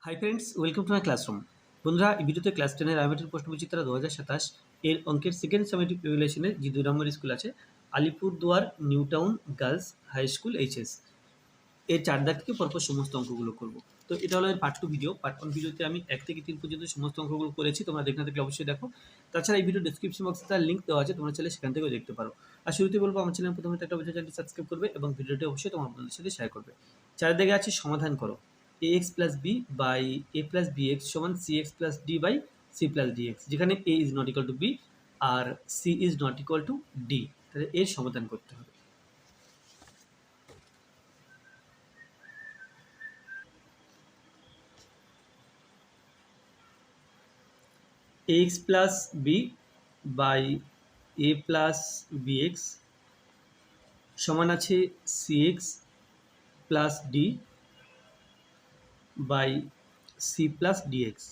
Hi friends, welcome to my classroom. বন্ধুরা, এই ভিডিওতে ক্লাস 10-এর আইমেটের প্রশ্নবিচিত্রা 2027 এর অঙ্কের সেকেন্ড সামেটিভ ইভ্যালুয়েশনের যে 2 নম্বর স্কুল আছে Alipurduar new town girls high school HS, এর 4 দাগ থেকে পরপর সমস্ত অঙ্কগুলো করব। তো এটা হলো এর পার্ট 2 ভিডিও। পার্ট 1 ভিডিওতে আমি 1 থেকে 3 পর্যন্ত সমস্ত অঙ্কগুলো করেছি, তোমরা দেখে না থাকলে অবশ্যই দেখো। তাছাড়া এই ভিডিও ডেসক্রিপশন বক্সে তার লিঙ্ক দেওয়া আছে, তোমরা চাইলে সেখান থেকেও দেখতে পারো। আর শুরুতে বলবো, আমার চ্যানেল প্রথমে একটা ভিডিও চ্যানেলটি সাবস্ক্রাইব করবে এবং ভিডিওটি অবশ্যই তোমার বন্ধুদের সাথে শেয়ার করবে। 4 দাগে আছে সমাধান করো ax plus B by A plus B X সমান C X plus D by C plus D X, যেখানে A is not equal to B আর C is not equal to D. তাহলে এর সমাধান করতে হবে। ax plus B by A plus B X সমান আছে C X plus D by C plus dx.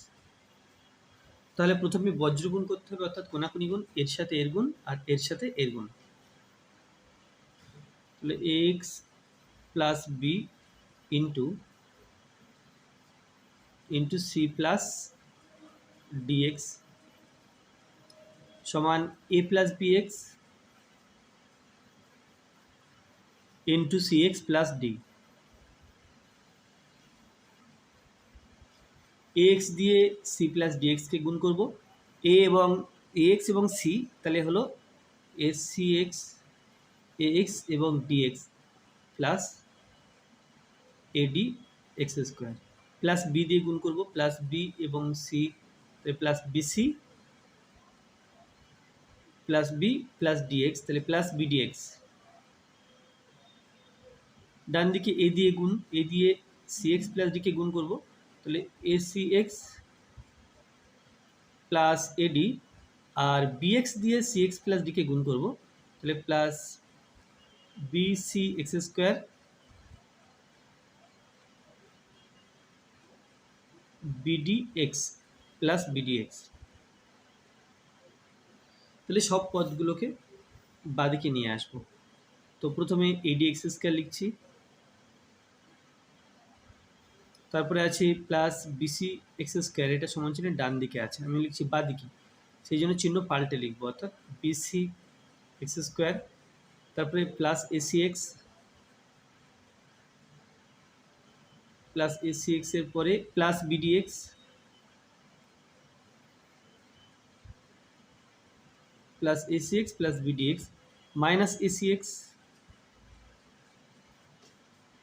তাহলে প্রথমে বজ্রগুণ করতে হবে, অর্থাৎ কোনাকুনি গুণ, এর সাথে এর গুণ আর এর সাথে এর গুণ। তাহলে X plus B into into C plus D X সমান A plus B X into C X plus D. A X দিয়ে সি প্লাস ডিএক্সকে গুণ করব, এ এবং এ এক্স এবং সি, তাহলে হলো A C X A X এবং DX plus AD X square, plus B দিয়ে গুণ করব, প্লাস বি এবং C plus BC plus B plus dx, তাহলে প্লাস বি ডিএক্স। ডান দিকে এ দিয়ে গুণ, এ দিয়ে সি এক্স প্লাস ডিকে গুণ করব, তাহলে A C X plus AD, আর বিএক্স দিয়ে সি এক্স প্লাস ডিকে গুণ করব, তাহলে plus B C X square BD X plus BD X. তাহলে সব পদগুলোকে বাদিকে নিয়ে আসবো। তো প্রথমে এডি এক্স স্কোয়ার লিখছি, তারপরে আছে প্লাস বিসি এক্স স্কোয়ার, এটা সমান চিহ্ন ডান দিকে আছে, আমি লিখছি বাদিকে, সেই জন্য চিহ্ন পাল্টে লিখবো, অর্থাৎ বিসি এক্স স্কোয়ার, তারপরে plus AC x, plus AC x এর পরে plus BD X, plus AC x plus BD x minus AC x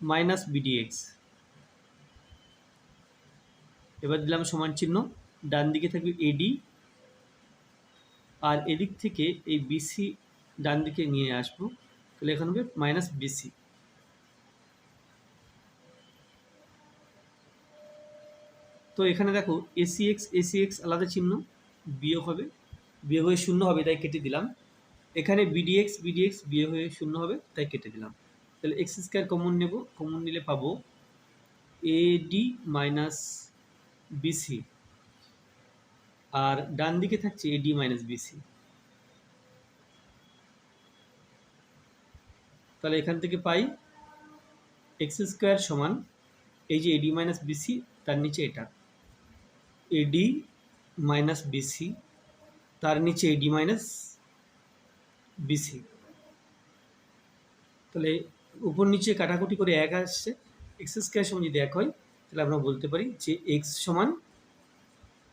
minus BD x. এবার দিলাম সমান চিহ্ন, ডান দিকে থাকবে এডি, আর এদিক থেকে এই বিসি ডান দিকে নিয়ে আসবো, তাহলে এখানে হবে মাইনাস বিসি। তো এখানে দেখো এসি এক্স আলাদা চিহ্ন, বিয়োগ হবে, বিয়োগ হয়ে শূন্য হবে, তাই কেটে দিলাম। এখানে বিডিএক্স বিয়োগ হয়ে শূন্য হবে, তাই কেটে দিলাম। তাহলে এক্স স্কোয়ার কমন নেব, কমন নিলে পাবো এডি মাইনাস বিসি, আর ডান দিকে থাকছে এডি মাইনাস বিসি। তাহলে এখান থেকে পাই এক্স স্কোয়ার সমান এই যে এডি মাইনাস বিসি, তার নিচে এটা এডি মাইনাস বিসি, তার নিচে এডি মাইনাস বিসি। তাহলে উপর নিচে কাটাকুটি করে এক আসছে, এক্স স্কোয়ার সমান যদি এক হয়, তাহলে আমরা বলতে পারি যে এক্স সমান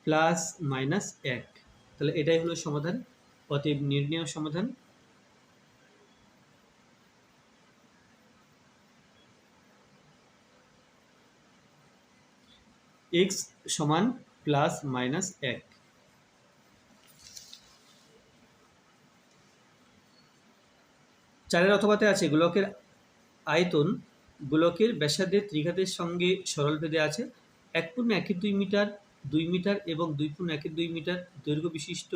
প্লাস মাইনাস এক। তাহলে এটাই হলো সমাধান, অতএব নির্ণেয় সমাধান এক্স সমান প্লাস মাইনাস এক। চারের অথবাতে আছে গোলকের আয়তন গোলকের ব্যাসার্ধের ত্রিঘাতের সঙ্গে সরলভেদে আছে। 1.1 2 মিটার এবং 2.1 মিটার দৈর্ঘ্য বিশিষ্ট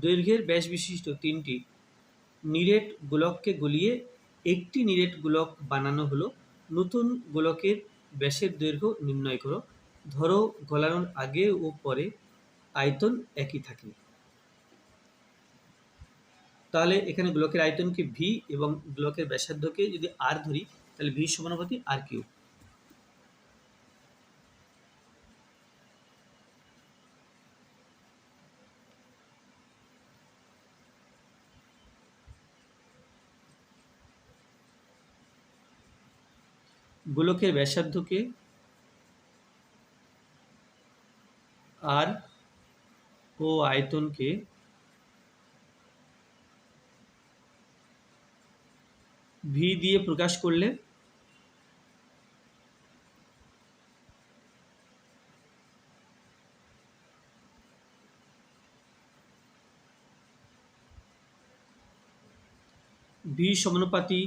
দৈর্ঘ্যের ব্যাস বিশিষ্ট তিনটি নিরেট গোলককে গলিয়ে একটি নিরেট গোলক বানানো হলো। নতুন গোলকের ব্যাসের দৈর্ঘ্য নির্ণয় করো। ধরো গলানোর আগে ও পরে আয়তন একই থাকে। তাহলে এখানে গোলকের আয়তনকে ভি এবং গোলকের ব্যাসার্ধকে যদি আর ধরি, তাহলে ভি সমানুপাতি আর কিউব। গোলকের ব্যাসার্ধকে আর ও আয়তনকে ভি দিয়ে প্রকাশ করলে ভি সমানুপাতি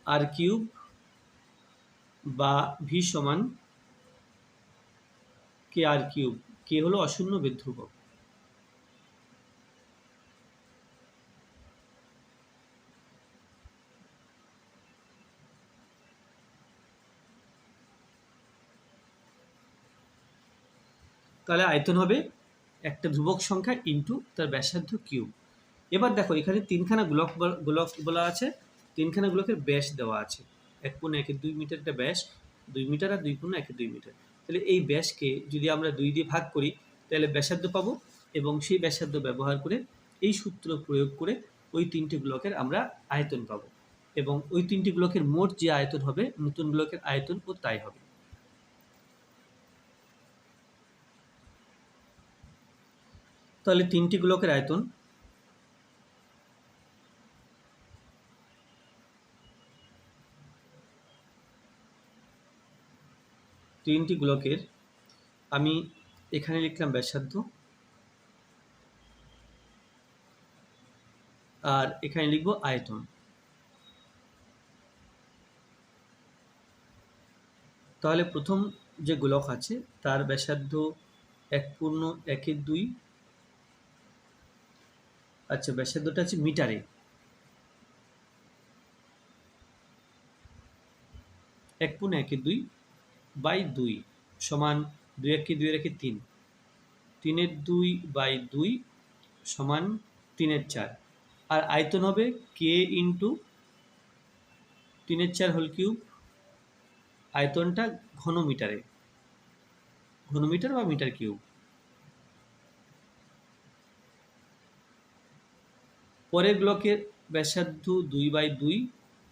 আর কিউব বা ভি সমান কে আর কিউব। কে হলো অশূন্য বেগ ধ্রুবক। তাহলে আয়তন হবে একটা ধ্রুবক সংখ্যা ইন্টু তার ব্যাসার্ধ কিউব। এবার দেখো এখানে তিনখানা গোলক বলা আছে, তিনখানা গোলকের ব্যাস দেওয়া আছে। 1.12 মিটার একটা ব্যাস, 2 মিটার আর 2.12 মিটার। তাহলে এই ব্যাসকে যদি আমরা 2 দিয়ে ভাগ করি তাহলে ব্যাসার্ধ পাবো, এবং সেই ব্যাসার্ধ ব্যবহার করে এই সূত্র প্রয়োগ করে ওই তিনটি গোলকের আমরা আয়তন পাবো, এবং ওই তিনটি গোলকের মোট যে আয়তন হবে নতুন গোলকের আয়তন ও তাই হবে। তাহলে তিনটি গোলকের আয়তন তিনটি গোলকের আমি এখানে লিখলাম ব্যাসার্ধ, আর এখানে লিখব আয়তন। তাহলে প্রথম যে গোলক আছে তার ব্যাসার্ধ 1.12। আচ্ছা, ব্যাসার্ধটা আছে মিটারে। 1.12 বাই 2 সমান 2 একে 2 একে 3, 3 2 বাই 2 সমান 3 4। আর আয়তন হবে কে ইন্টু 3 4 হোল কিউব। আয়তনটা ঘনমিটারে, ঘনমিটার বা মিটার কিউব। পরের ব্লকের ব্যাসার্ধ 2 বাই 2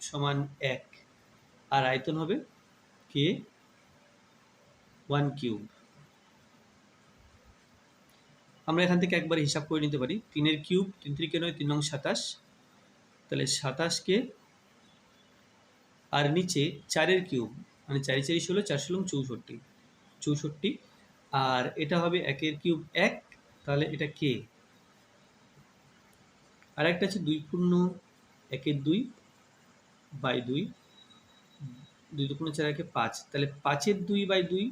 সমান 1, আর আয়তন হবে কে 1 কিউব। আমরা এখান থেকে একবার হিসাব করে নিতে পারি। 3 কিউব, 3 3 9, 3 9 27। তাহলে 27কে আর নিচে 4 কিউব, মানে 4 4 16, 4 16 64, 64। আর এটা হবে 1 কিউব 1, তাহলে এটা কে। আর একটা আছে 2.1 2 বাই 2, 2 2 4 1 5, তাহলে 5 2 বাই 2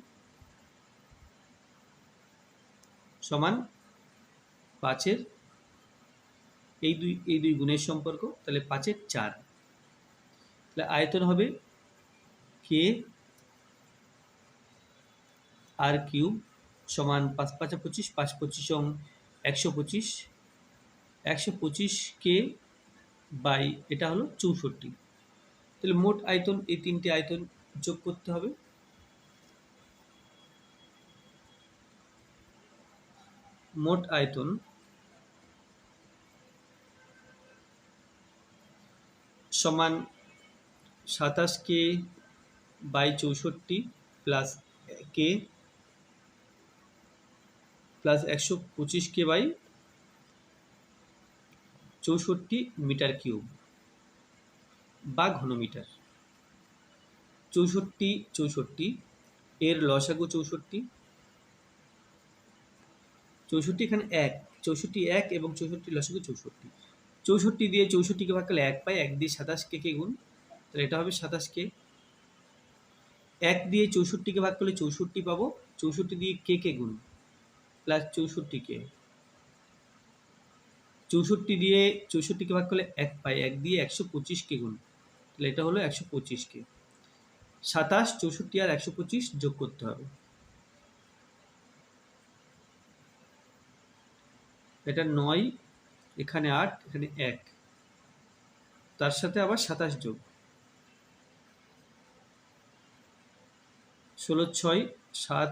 সমান 5 এই দুই গুণের সম্পর্ক, তাহলে 5 4। তাহলে আয়তন হবে কে আর কিউব সমান 5 5 25, 5 25 125, 125 কে বাই এটা হলো 64। তাহলে মোট আয়তন, এই তিনটি আয়তন যোগ করতে হবে। মোট আয়তন সমান 27 K by 64 plus K plus 125 K by 64 metre cube বা ঘনমিটার। 64 64 এর লসাগু 64, 64 এখানে 1, 64 1 এবং 64 লসাগু 64। 64 দিয়ে 64কে ভাগ করলে 1 পাই, 1 দিয়ে 27 কে গুণ, তাহলে এটা হবে 27 কে। 1 দিয়ে 64কে ভাগ করলে 64 পাবো, 64 দিয়ে কে গুণ প্লাস 64 কে। 64 দিয়ে 64কে ভাগ করলে 1 পাই, 1 দিয়ে 125 কে গুণ, তাহলে এটা হলো 125 কে। 27, 64 আর 125 যোগ করতে হবে, এটা 9, এখানে 8, এখানে 1, তার সাথে আবার 27 যোগ, 16 6 7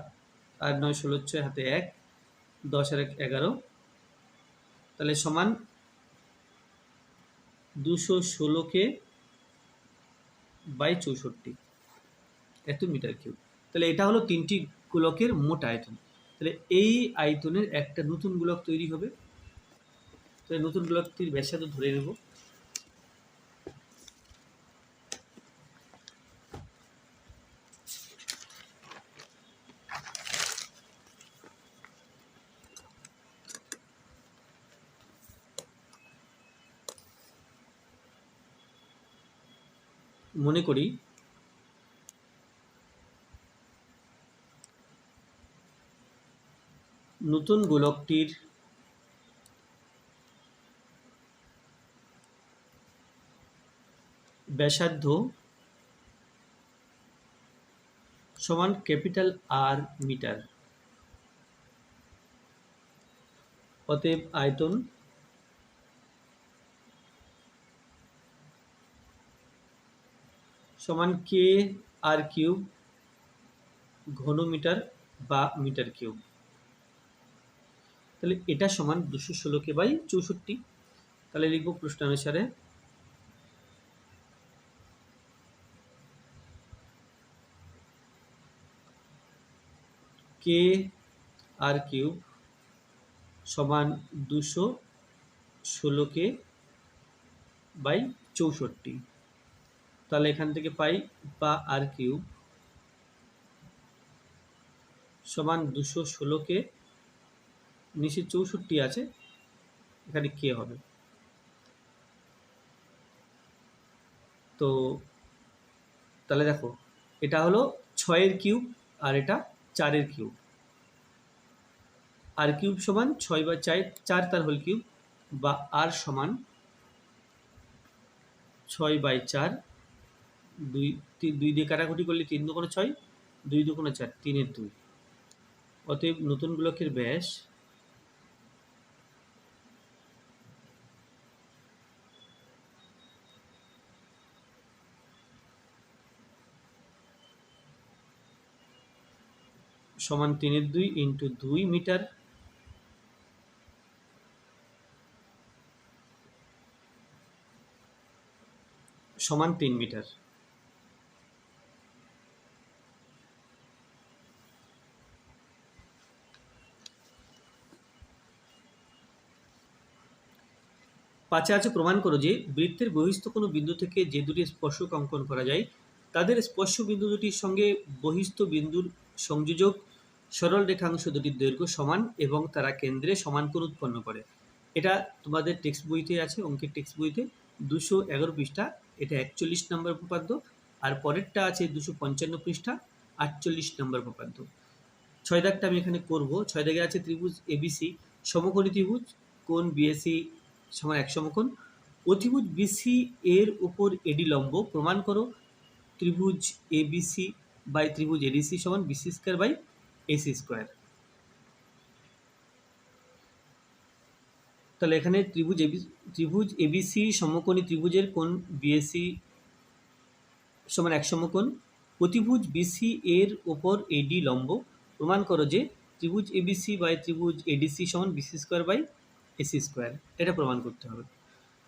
আর 9 16 6 হাতে 1, 10 আর 1 11, তাহলে সমান 216 কে বাই 64। এত মিটার কিউব। তাহলে এটা হলো 3টি গোলকের মোট আয়তন। তাহলে এই আয়তনের একটা নতুন গোলক তৈরি হবে। তাহলে নতুন গোলকটির ব্যাসার্ধ ধরে নেব। মনে করি নতুন গোলকটির ব্যাসার্ধ সমান ক্যাপিটাল আর মিটার। অতএব আয়তন সমান কে আর কিউব ঘনমিটার বা মিটার কিউব। তাহলে এটা সমান 216/64। তাহলে লিখব প্রশ্নানুসারে কে আর কিউব সমান 216K/64। তাহলে এখান থেকে পাই বা আর কিউব সমান 216K, নিচে 64 আছে, এখানে কে হবে। তো তাহলে দেখো এটা হলো 6-এর কিউব আর এটা 4-এর কিউব। আর কিউব সমান 6/4 তার হোল কিউব, বা আর সমান 6/4, 2 দিয়ে কাটাকুটি করলে 3 দুগুণে 6, 2 দুগুণে 4, 3-এর 2। অতএব নতুন গোলকের ব্যাস সমান 3-এর 2 ইন্টু 2 মিটার সমান 3 মিটার। পাঁচে আছে প্রমাণ করো যে বৃত্তের বহিস্থ কোনো বিন্দু থেকে যে দুটি স্পর্শক অঙ্কন করা যায় তাদের স্পর্শ বিন্দু দুটির সঙ্গে বহিস্থ বিন্দুর সংযোজক সরল রেখাংশ দুটির দৈর্ঘ্য সমান এবং তারা কেন্দ্রে সমান কোণ উৎপন্ন করে। এটা তোমাদের টেক্সট বইতে আছে, অঙ্কের টেক্সট বইতে 211 পৃষ্ঠা, এটা 41 নম্বর উপপাদ্য। আর পরেরটা আছে 255 পৃষ্ঠা, 48 নম্বর উপপাদ্য। 6 দাগটা আমি এখানে করব। 6 দাগে আছে ত্রিভুজ এবিসি সমকোণী ত্রিভুজ, কোণ বিএসি সমান 1 সমকোণ। অতিভুজ বিসি এর উপর এডি লম্ব, প্রমাণ করো ত্রিভুজ এবিসি বাই ত্রিভুজ এডিসি সমান BC square by AC square. তাহলে এখানে ত্রিভুজ এবিসি সমকোণী ত্রিভুজের কোণ বিএসি সমান 1 সমকোণ। অতিভুজ বিসি এর উপর এডি লম্ব, প্রমাণ করো যে ত্রিভুজ এবিসি বাই ত্রিভুজ এডিসি সমান BC square by AC square. এটা প্রমাণ করতে হবে।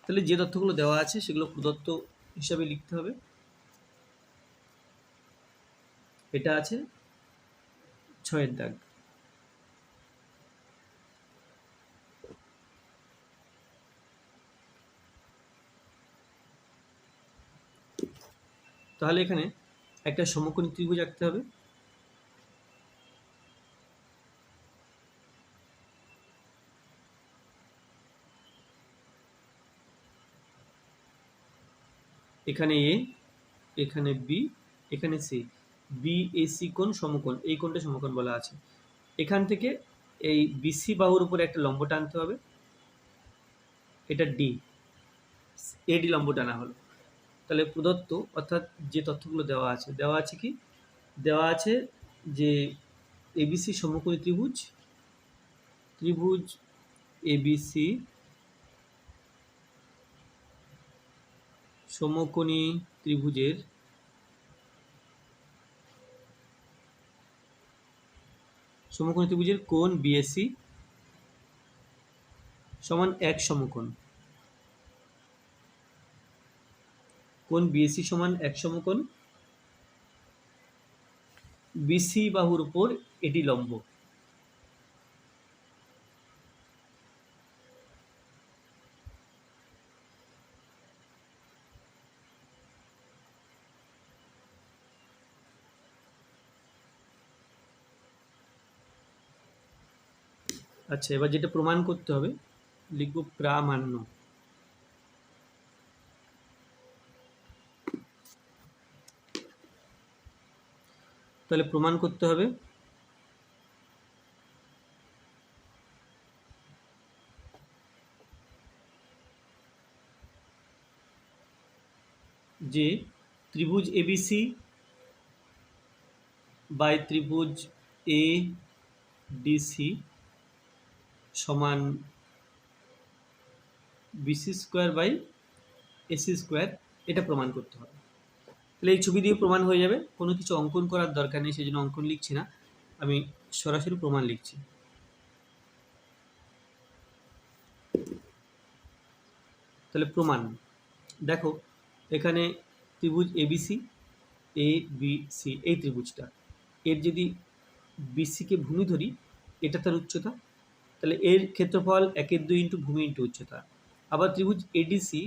তাহলে যে তথ্যগুলো দেওয়া আছে সেগুলো প্রদত্ত হিসাবে লিখতে হবে। এটা আছে 6-এর দাগ। তাহলে এখানে একটা সমকোণী ত্রিভুজ আঁকতে হবে। এখানে এ, এখানে বি, এখানে সি। বি এ সি কোণ সমকোণ, এই কোণটা সমকোণ বলা আছে। এখান থেকে এই বিসি বাহুর উপরে একটা লম্ব টানতে হবে, এটা ডি, এডি লম্ব টানা হলো। তাহলে প্রদত্ত অর্থাৎ যে তথ্যগুলো দেওয়া আছে কি দেওয়া আছে যে এবিসি সমকোণী ত্রিভুজ এবিসি সমকোণী ত্রিভুজের কোণ বিএসি সমান 1 সমকোণ। কোণ বিএসি সমান 1 সমকোণ। বিসি বাহুর উপর এডি লম্ব। আচ্ছা, এবার যেটা প্রমাণ করতে হবে লিখব প্রামাণ্য। তাহলে প্রমাণ করতে হবে যে ত্রিভুজ এবিসি বাই ত্রিভুজ এ ডিসি সমান BC square by AC square, এটা প্রমাণ করতে হবে। তাহলে এই ছবি দিয়ে প্রমাণ হয়ে যাবে, কোনো কিছু অঙ্কন করার দরকার নেই, সেই জন্য অঙ্কন লিখছি না, আমি সরাসরি প্রমাণ লিখছি। তাহলে প্রমাণ দেখো, এখানে ত্রিভুজ এবিসি, এ বি সি, এই ত্রিভুজটা, এর যদি বিসিকে ভূমি ধরি, এটা তার উচ্চতা, তাহলে এর ক্ষেত্রফল 1/2 ইন্টু ভূমি ইন্টু উচ্চতা। আবার ত্রিভুজ এডিসি,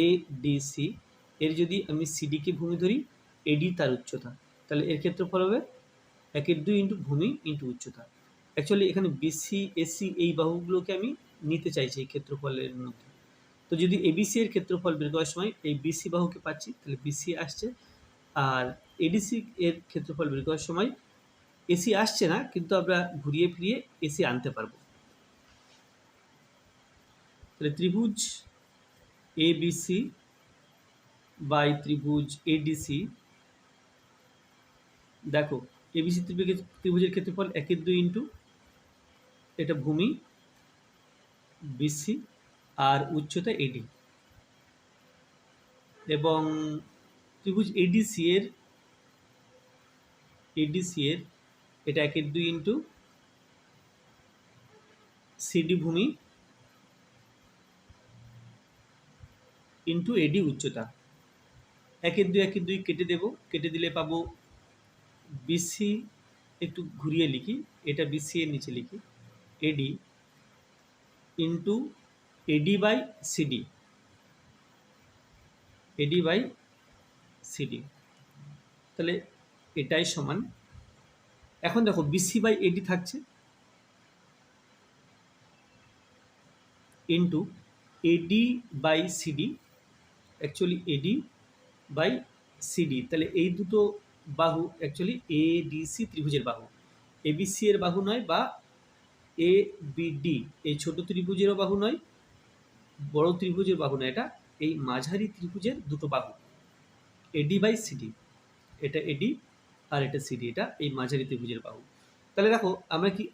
এ ডিসি, এর যদি আমি সিডিকে ভূমি ধরি, এডি তার উচ্চতা, তাহলে এর ক্ষেত্রফল হবে 1/2 ইন্টু ভূমি ইন্টু উচ্চতা। অ্যাকচুয়ালি এখানে বিসি এসি এই বাহুগুলোকে আমি নিতে চাইছি এই ক্ষেত্রফলের মধ্যে। তো যদি এবিসি এর ক্ষেত্রফল বের করার সময় এই বিসি বাহুকে পাচ্ছি, তাহলে বিসি আসছে, আর এডিসি এর ক্ষেত্রফল বের করার সময় এসি আসছে না, কিন্তু আমরা ঘুরিয়ে ফিরিয়ে এসি আনতে পারবো। তাহলে ত্রিভুজ এবিসি বাই ত্রিভুজ এডিসি, দেখো এবিসি ত্রিভুজের ক্ষেত্রফল 1/2 ইন্টু এটা ভূমি বিসি আর উচ্চতা এডি, এবং ত্রিভুজ এডিসি এর এটা 1/2 ইন্টু সিডি ভূমি ইন্টু এডি উচ্চতা। 1/2 1/2 কেটে দেব, কেটে দিলে পাবো বিসি, একটু ঘুরিয়ে লিখি, এটা বিসি এর নিচে লিখি, AD into AD by CD, AD by CD, তাহলে এটাই সমান। এখন দেখো বিসি বাই এডি থাকছে into AD by CD, actually AD by CD, তাহলে এই দুটো বাহু অ্যাকচুয়ালি এ ডিসি ত্রিভুজের বাহু, এবিসি এর বাহু নয়, বা এ বিডি এই ছোট ত্রিভুজেরও বাহু নয়, বড় ত্রিভুজের বাহু নয়, এটা এই মাঝারি ত্রিভুজের দুটো বাহু, এডি বাই সিডি, এটা এডি আর এটা সিডি, এটা এই মাঝারি ত্রিভুজের বাহু। তাহলে দেখো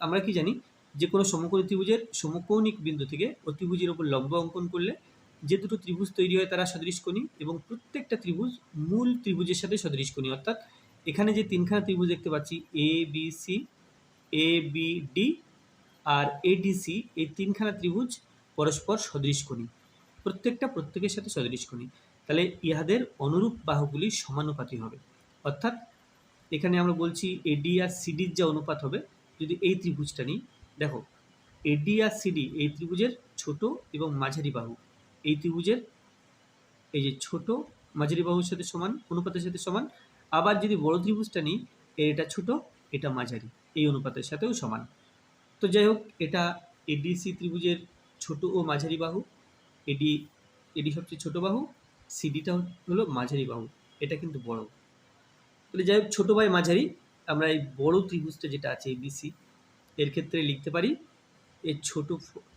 আমরা কি জানি, যে কোনো সমকোণী ত্রিভুজের সমকৌণিক বিন্দু থেকে অতিভুজের উপর লম্ব অঙ্কন করলে যে দুটো ত্রিভুজ তৈরি হয় তারা সদৃশকোণী, এবং প্রত্যেকটা ত্রিভুজ মূল ত্রিভুজের সাথে সদৃশকোণী, অর্থাৎ এখানে যে তিনখানা ত্রিভুজ দেখতে পাচ্ছি A B C, A B D R ADC, এই তিনখানা ত্রিভুজ পরস্পর সদৃশকোণী, প্রত্যেকের সাথে সদৃশকোণী, তাহলে ইহাদের অনুরূপ বাহুগুলি সমানুপাতি হবে। অর্থাৎ এখানে আমরা বলছি এডি আর সিডির যে অনুপাত হবে, যদি এই ত্রিভুজটা নিই, দেখো এডি আর সিডি এই ত্রিভুজের ছোট এবং মাঝারি বাহু, এই ত্রিভুজের এই যে ছোট মাঝারি বাহুর সাথে সমান, অনুপাতের সাথে সমান। আবার যদি বড় ত্রিভুজটা নিই, এটা ছোট এটা মাঝারি, এই অনুপাতের সাথেও সমান। তো যাই হোক, এটা এডিসি ত্রিভুজের ছোট ও মাঝারি বাহু, এডি এডি সবচেয়ে ছোট বাহু, সিডিটা হলো মাঝারি বাহু, এটা কিন্তু বড়। তাহলে যাই হোক, ছোটো বাই মাঝারি, আমরা এই বড় ত্রিভুজটা যেটা আছে এবিসি, এর ক্ষেত্রে লিখতে পারি এর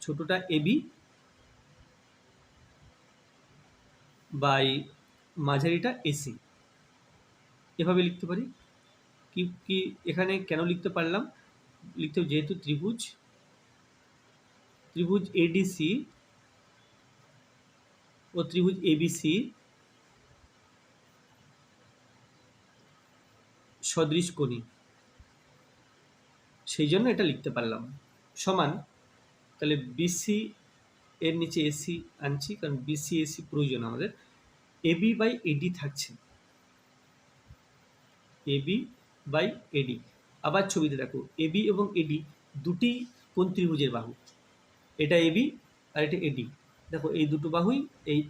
ছোটোটা এবি বাই মাঝারিটা এসি, এভাবে লিখতে পারি। কি এখানে কেন লিখতে পারলাম, যেহেতু ত্রিভুজ এডিসি ও ত্রিভুজ এবিসি সদৃশকোণী, সেই জন্য এটা লিখতে পারলাম। সমান, তাহলে বিসি এর নিচে এসি আনছি, কারণ বিসি এসি প্রয়োজন আমাদের, এবি বাই এডি থাকছে, এবি বাই এডি। আবার ছবিতে দেখো এবি এবং এডি দুটি কোন ত্রিভুজের বাহু, এটা এবি আর এটা এডি। দেখো এই দুটো বাহুই এই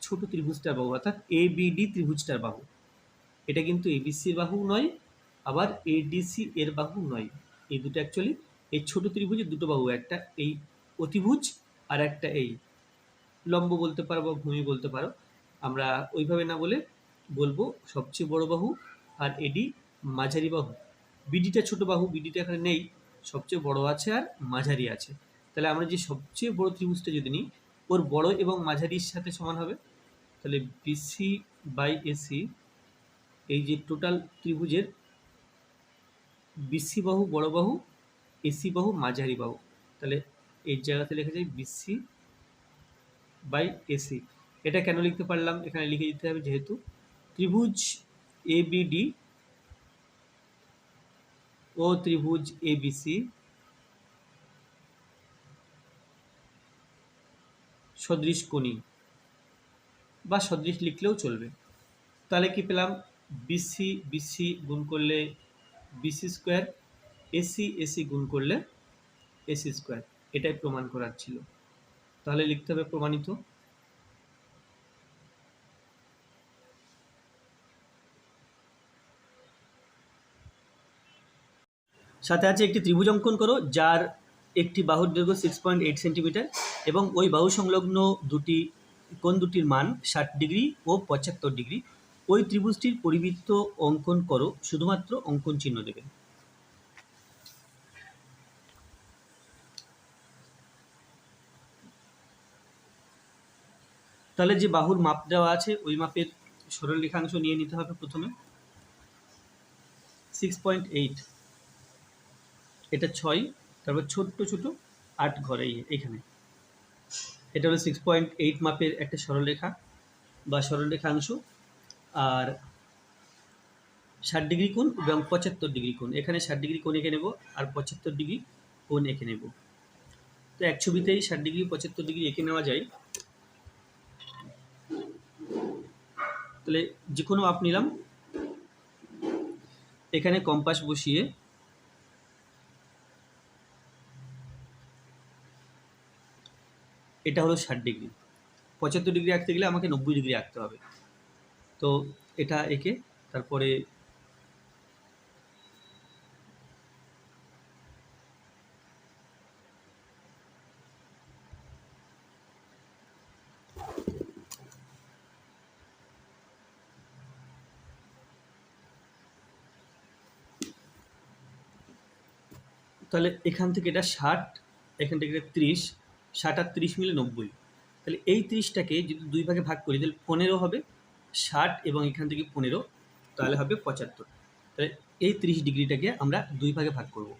ছোট ত্রিভুজটার বাহু, অর্থাৎ এবিডি ত্রিভুজটার বাহু। এটা কিন্তু এবিসির বাহু নয়, আবার এডিসি এর বাহু নয়। এই দুটো অ্যাকচুয়ালি এই ছোট ত্রিভুজের দুটো বাহু, একটা এই অতিভুজ আর একটা এই লম্ব বলতে পারো বা ভূমি বলতে পারো। আমরা ওইভাবে না বলে বলবো সবচেয়ে বড় বাহু আর এডি মাঝারি বাহু। বিডিটা ছোট বাহু, বিডিটা এখানে নেই, সবচেয়ে বড় আছে আর মাঝারি আছে। তাহলে আমরা যে সবচেয়ে বড় ত্রিভুজটা যদি নিই, ওর বড় এবং মাঝারির সাথে সমান হবে। তাহলে বিসি বাই এসি, এই যে টোটাল ত্রিভুজের বিসি বাহু বড় বাহু, এসি বাহু মাঝারি বাহু। তাহলে এই জায়গাতে লেখা যায় বিসি বাই এসি। এটা কেন লিখতে পারলাম, এখানে লিখে দিতে হবে যেহেতু ত্রিভুজ এবিডি ও ত্রিভুজ এবিসি সদৃশ কোণী, বা সদৃশ লিখলেও চলবে। তাহলে কি পেলাম, বিসি বিসি গুণ করলে বিসি স্কোয়ার, এসি এসি গুণ করলে এসি স্কোয়ার। এটাই প্রমাণ করার ছিল। তাহলে লিখতে হবে প্রমাণিত। সাথে আছে একটি ত্রিভুজ অঙ্কন করো যার একটি বাহুর দৈর্ঘ্য 6.8 সেন্টিমিটার এবং ওই বাহু সংলগ্ন কোণ দুটির মান 60 ডিগ্রি ও 75 ডিগ্রি। ওই ত্রিভুজটির পরিবৃত্ত অঙ্কন করো, শুধুমাত্র অঙ্কন চিহ্ন দেবে। তাহলে যে বাহুর মাপ দেওয়া আছে ওই মাপের সরল রেখাংশ নিয়ে নিতে হবে প্রথমে। 6.8, এটা 6, তারপর ছোট্ট ছোট 8 ঘর এইখানে। এটা হলো 6.8 মাপের একটা সরলরেখা বা সরলরেখাংশ। আর 60 ডিগ্রি কোণ এবং 75 ডিগ্রি কোণ, এখানে 60 ডিগ্রি কোণ এঁকে নেব আর 75 ডিগ্রি কোণ এঁকে নেব। তো এক ছবিতেই 60 ডিগ্রি 75 ডিগ্রি এঁকে নেওয়া যায়। তাহলে যে কোনো মাপ নিলাম, এখানে কম্পাস বসিয়ে এটা হলো 60 ডিগ্রি, 75 ডিগ্রি আঁকতে গেলে আমাকে 90 ডিগ্রি আঁকতে হবে। তো এটা এঁকে তারপরে তাহলে এখান থেকে এটা 60, এখান থেকে এটা 30, 60 আর 30 মিলে 90। তাহলে এই 30টাকে যদি দুই ভাগে ভাগ করি তাহলে 15 হবে 60 এবং এখান থেকে 15, তাহলে হবে 75। তাহলে এই 30 ডিগ্রিটাকে আমরা দুই ভাগে ভাগ করব।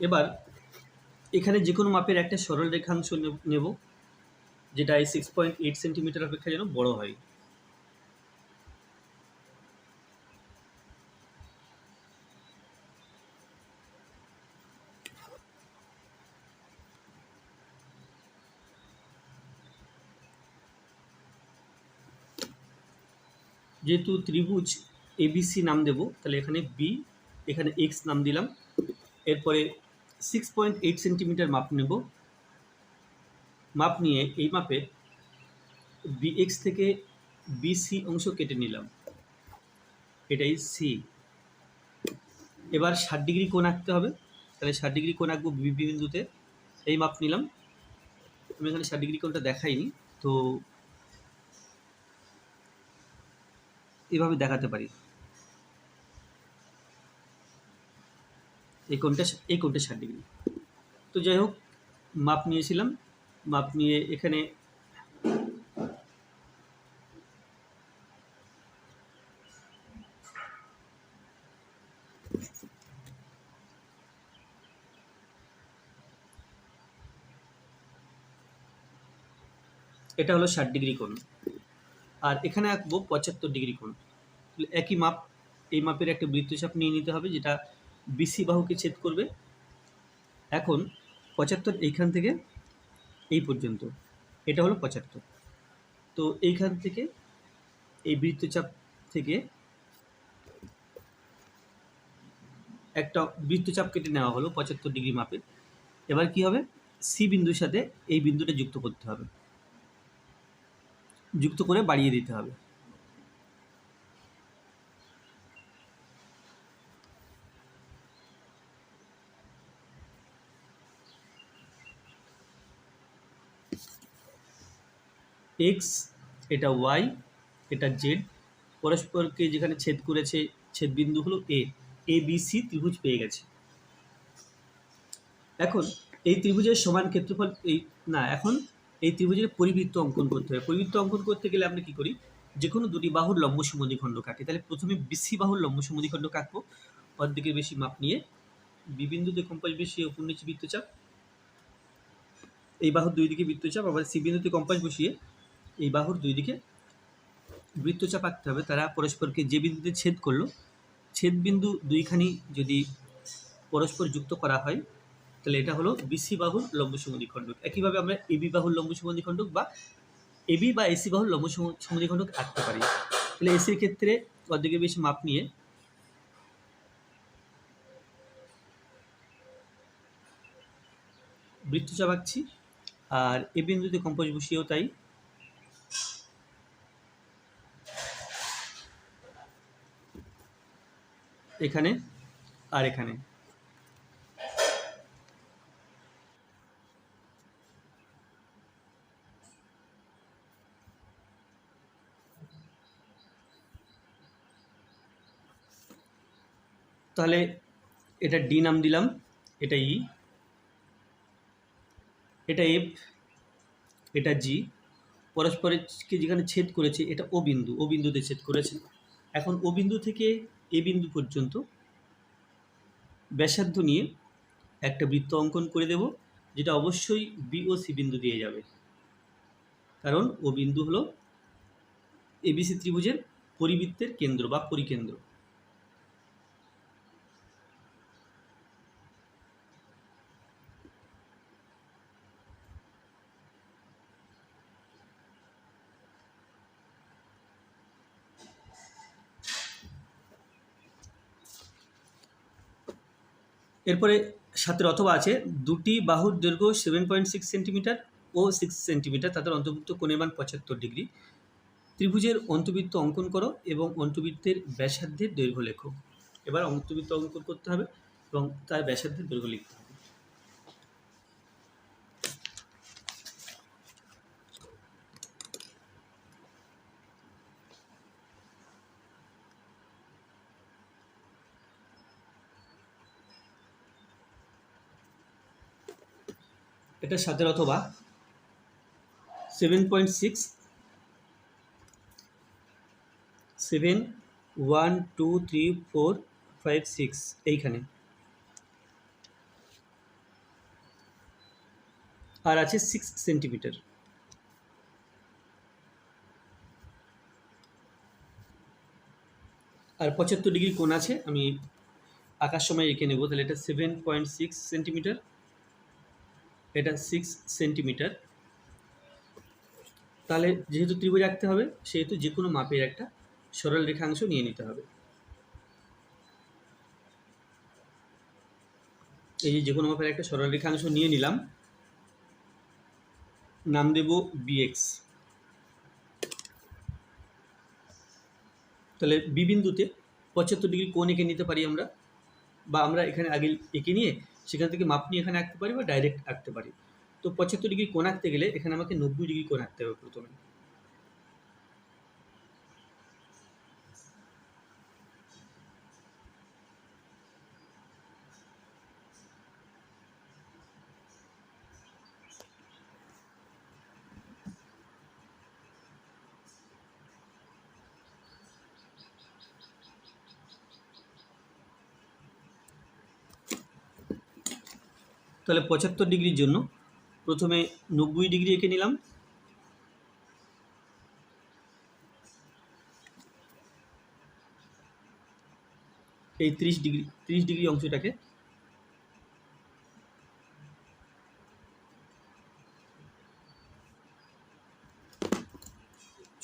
এবার এখানে যে কোনো মাপের একটা সরল রেখাংশ নেব, যেটা এই 6.8 সেন্টিমিটার অপেক্ষা যেন বড় হয়। যেহেতু ত্রিভুজ এবিসি নাম দেব, তাহলে এখানে বি, এখানে এক্স নাম দিলাম। এরপরে 6.8 সেন্টিমিটার মাপ নেব। মাপ নিয়ে এই মাপে বিএক্স থেকে বিসি অংশ কেটে নিলাম, এটাই সি। এবার 60 ডিগ্রি কোণ আঁকতে হবে, তাহলে 60 ডিগ্রি কোণ আঁকবো বি বিন্দুতে। এই মাপ নিলাম। আমি এখানে 60 ডিগ্রি কোণটা দেখাইনি, তো এভাবে দেখাতে পারি। এই কোণটা 60 ডিগ্রি। তো যাই হোক, মাপ নিয়েছিলাম, মাপ নিয়ে এখানে এটা হলো 60° কোণ, আর এখানে আঁকবো 75° কোণ। একই মাপ, এই মাপের একটা বৃত্তচাপ নিয়ে নিতে হবে যেটা বিসি বাহুকে ছেদ করবে। এখন 75 এইখান থেকে এই পর্যন্ত, এটা হলো 75। তো এইখান থেকে এই বৃত্তচাপ থেকে একটা বৃত্তচাপ কেটে নেওয়া হলো 75° মাপের। এবার কি হবে, সি বিন্দুর সাথে এই বিন্দুটা যুক্ত করতে হবে, যুক্ত করে বাড়িয়ে দিতে হবে। এক্স, এটা ওয়াই, এটা জেড, পরস্পরকে যেখানে ছেদ করেছে ছেদ বিন্দু হলো এ বি সি ত্রিভুজ পেয়ে গেছে। এখন এই ত্রিভুজের সমান ক্ষেত্রফল এখন এই ত্রিভুজের পরিবৃত্ত অঙ্কন করতে হবে। পরিবৃত্ত অঙ্কন করতে গেলে আমরা কি করি, যে কোনো দুটি বাহুর লম্ব সমদ্বিখণ্ড কাটি। তাহলে প্রথমে বিসি বাহুর লম্ব সমদ্বিখণ্ড কাটবো, অর্ধেকের বেশি মাপ নিয়ে, বি বিন্দুতে কম্পাস বসিয়ে উপর নিচে বৃত্তচাপ, এই বাহুর দুই দিকে বৃত্তচাপ, আবার সি বিন্দুতে কম্পাস বসিয়ে এই বাহুর দুই দিকে বৃত্তচাপ আঁকতে হবে। তারা পরস্পরকে যে বিন্দুতে ছেদ করলো, ছেদ বিন্দু দুইখানি যদি পরস্পর যুক্ত করা হয় তাহলে এটা হলো বিসি বাহুর লম্ব সমদ্বিখণ্ডক। একইভাবে আমরা এবি বাহুর লম্ব সমদ্বিখণ্ডক বা এবি বা এসি বাহুর লম্ব সমদ্বিখণ্ডক আঁকতে পারি। তাহলে এসির ক্ষেত্রে অর্ধেকের বেশি মাপ নিয়ে বৃত্তচাপ আঁকছি, আর এ বিন্দুতে কম্পাস বসিয়েও তাই। এখানে আর এখানে তাহলে এটা ডি নাম দিলাম, এটা ই, এটা এফ, এটা জি, পরস্পরকে যেখানে ছেদ করেছে এটা ও বিন্দু, ও বিন্দুতে ছেদ করেছে। এখন ও বিন্দু থেকে এ বিন্দু পর্যন্ত ব্যাসার্ধ নিয়ে একটা বৃত্ত অঙ্কন করে দেব, যেটা অবশ্যই বি ও সি বিন্দু দিয়ে যাবে, কারণ ও বিন্দু হলো এবিসি ত্রিভুজের পরিবৃত্তের কেন্দ্র বা পরিকেন্দ্র। এরপরে সাথে অথবা আছে, দুটি বাহুর দৈর্ঘ্য 7.6 সেন্টিমিটার ও 6 সেন্টিমিটার, তাদের অন্তর্ভুক্ত কোণের মান 75°। ত্রিভুজের অন্তবৃত্ত অঙ্কন করো এবং অন্তবৃত্তের ব্যাসার্ধের দৈর্ঘ্য লেখো। এবার অন্তবৃত্ত অঙ্কন করতে হবে এবং তার ব্যাসার্ধের দৈর্ঘ্য লিখতে হবে। এটা 7 অথবা 7.6, 7, 1, 2, 3, 4, 5, 6 এইখানে, আর আছে 6 সেন্টিমিটার। আর 75° কোণ আছে, আমি আঁকার সময় এঁকে নেব। তাহলে এটা 7.6 সেন্টিমিটার, এটা 6 সেন্টিমিটার। তাহলে যেহেতু ত্রিভুজ আঁকতে হবে সেহেতু যে কোনো মাপের একটা সরল রেখাংশ নিয়ে নিতে হবে। এই যে কোনো মাপের একটা সরল রেখাংশ নিয়ে নিলাম, নাম দেব বিএক্স। তাহলে বি বিন্দুতে 75° কোণ এঁকে নিতে পারি আমরা, বা আমরা এখানে আগে এঁকে নিয়ে সেখান থেকে মাপ নিয়ে এখানে আঁকতে পারি বা ডাইরেক্ট আঁকতে পারি। তো 75° কোণ আঁকতে গেলে এখানে আমাকে 90° কোণ আঁকতে হবে প্রথমে। তাহলে 75°-র জন্য প্রথমে 90° এঁকে নিলাম, এই 30 ডিগ্রি অংশটাকে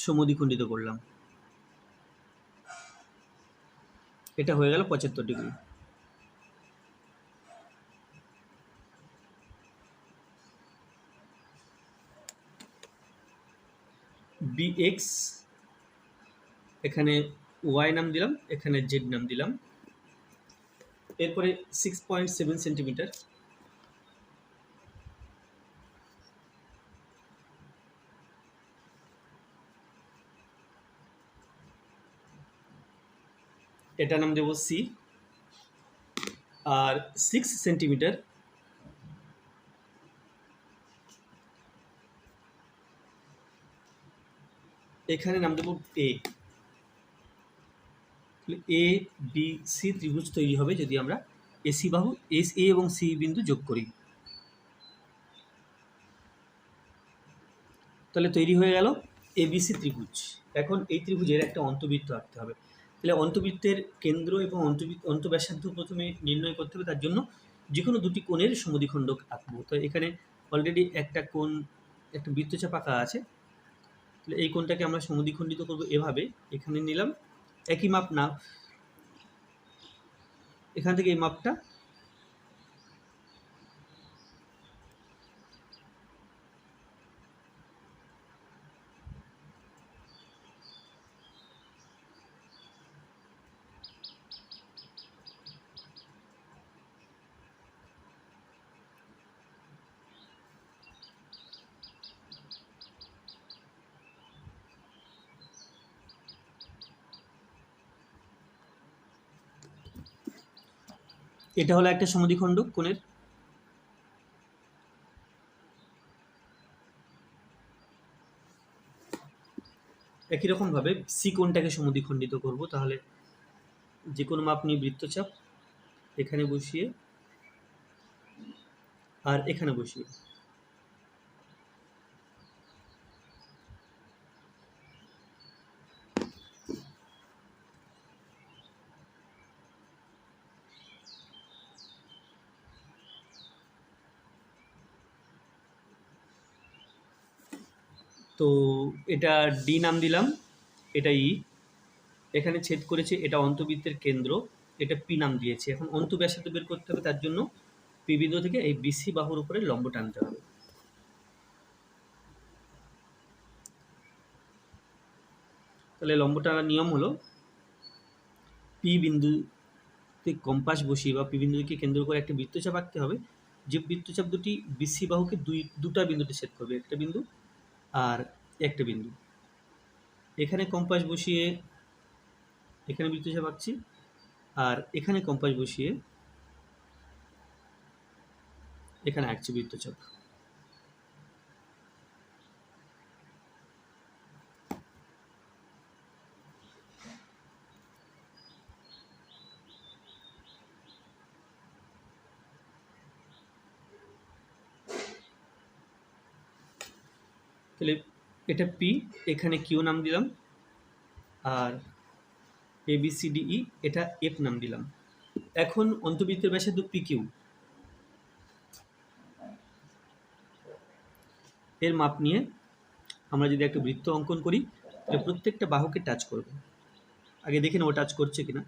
সমদ্বিখণ্ডিত করলাম। এটা হয়ে গেল 75 ডিগ্রি। bx এখানে y নাম দিলাম, এখানে z নাম দিলাম। এরপরে 6.7 সেন্টিমিটার এটা নাম দেব c, আর 6 সেন্টিমিটার এখানে নাম দেব a। এ বি সি ত্রিভুজ তৈরি হবে যদি আমরা এসি বাহু এস এ এবং সি বিন্দু যোগ করি। তাহলে তৈরি হয়ে গেল এবিসি ত্রিভুজ। এখন এই ত্রিভুজের একটা অন্তবৃত্ত আঁকতে হবে। তাহলে অন্তবৃত্তের কেন্দ্র এবং অন্তব্যাসার্ধ প্রথমে নির্ণয় করতে হবে। তার জন্য যে কোনো দুটি কোণের সমদ্বিখণ্ডক আঁকবো। তো এখানে অলরেডি একটা কোণ, একটা বৃত্তচাপ আঁকা আছে। তাহলে এই কোণটাকে আমরা সমদ্বিখণ্ডিত করবো এভাবে। এখানে নিলাম একই মাপ না, এখান থেকে এই মাপটা এটা হলো একটা সমদ্বিখণ্ডক কোণের। একই রকমভাবে সি কোণটাকে সমদ্বিখণ্ডিত করব। তাহলে যে কোনো মাপ নিয়ে বৃত্তচাপ এখানে বসিয়ে আর এখানে বসিয়ে তো এটা ডি নাম দিলাম, এটা ই, এখানে ছেদ করেছে, এটা অন্তবৃত্তের কেন্দ্র, এটা পি নাম দিয়েছে। এখন অন্তব্যাসার্ধ বের করতে হবে, তার জন্য পি বিন্দু থেকে এই বিসি বাহুর উপরে লম্ব টানতে হবে। তাহলে লম্ব টানার নিয়ম হলো পি বিন্দুতে কম্পাস বসিয়ে বা পি বিন্দুকে কেন্দ্র করে একটা বৃত্তচাপ আঁকতে হবে। যে বৃত্তচাপ দুটি বিসি বাহুকে দুটা বিন্দুতে ছেদ করবে, একটা বিন্দু আর একটা বিন্দু। এখানে কম্পাস বসিয়ে এখানে বৃত্তচাপ আঁকছি, আর এখানে কম্পাস বসিয়ে এখানে আঁকছি বৃত্তচাপ। তাহলে এটা পি, এখানে কিউ নাম দিলাম, আর A B C D E এটা এফ নাম দিলাম। এখন অন্তবৃত্তের ব্যাসার্ধ পি কিউ, এর মাপ নিয়ে আমরা যদি একটা বৃত্ত অঙ্কন করি, তাহলে প্রত্যেকটা বাহুকে টাচ করবে। আগে দেখে নেবো টাচ করছে কিনা।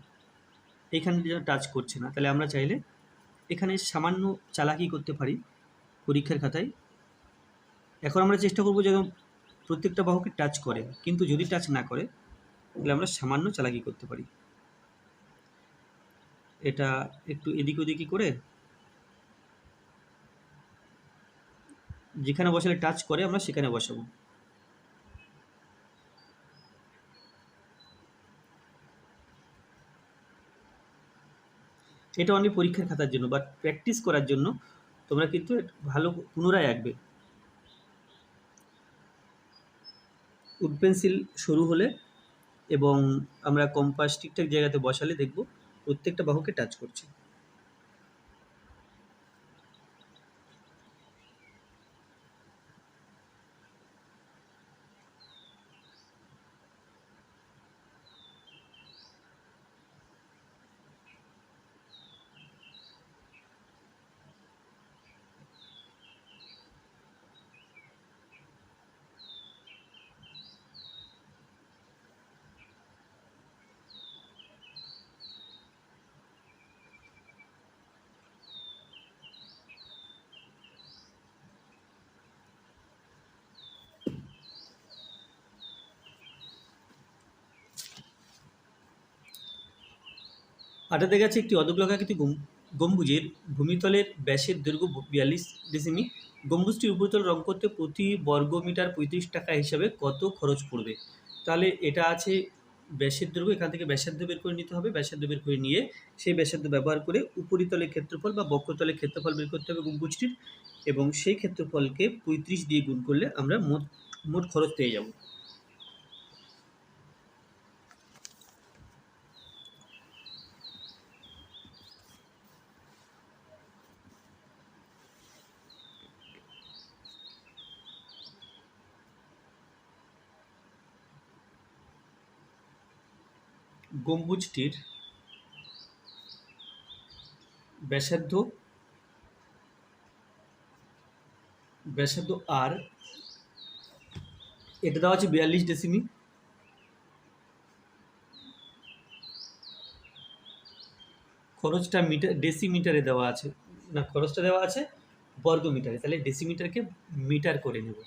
এইখানে যেন টাচ করছে না, তাহলে আমরা চাইলে এখানে সামান্য চালাকি করতে পারি পরীক্ষার খাতায়। এখন আমরা চেষ্টা করবো যেন প্রত্যেকটা বাহুকে টাচ করে, কিন্তু যদি টাচ না করে তাহলে আমরা সামান্য চালাকি করতে পারি। এটা একটু এদিক ওদিকই করে যেখানে বসালে টাচ করে আমরা সেখানে বসাবো। এটা অনেক পরীক্ষার খাতার জন্য, বাট প্র্যাকটিস করার জন্য তোমরা কিন্তু ভালো পুনরায় আঁকবে। উড পেন্সিল সরু হলে এবং আমরা কম্পাস ঠিকঠাক জায়গাতে বসালে দেখব প্রত্যেকটা বাহুকে টাচ করছে। আটাতে গেছে একটি অর্ধগোলাকৃতি গম্বুজের ভূমিতলের ব্যাসের দৈর্ঘ্য 42 গম্বুজটির উপরিতল রং করতে প্রতি বর্গমিটার 35 টাকা হিসাবে কত খরচ পড়বে? তাহলে এটা আছে ব্যাসের দৈর্ঘ্য, এখান থেকে ব্যাসার্ধ বের করে নিতে হবে, ব্যাসার্ধ বের করে নিয়ে সেই ব্যাসার্ধ ব্যবহার করে উপরিতলের ক্ষেত্রফল বা বক্রতলের ক্ষেত্রফল বের করতে হবে গম্বুজটির, এবং সেই ক্ষেত্রফলকে 35 দিয়ে গুণ করলে আমরা মোট খরচ পেয়ে যাব। গম্বুজটির ব্যাসার্ধ আর এটা দেওয়া আছে 42 খরচটা ডেসিমিটারে দেওয়া আছে, না খরচটা দেওয়া আছে বর্গমিটারে, তাহলে ডেসিমিটারকে মিটার করে নেব।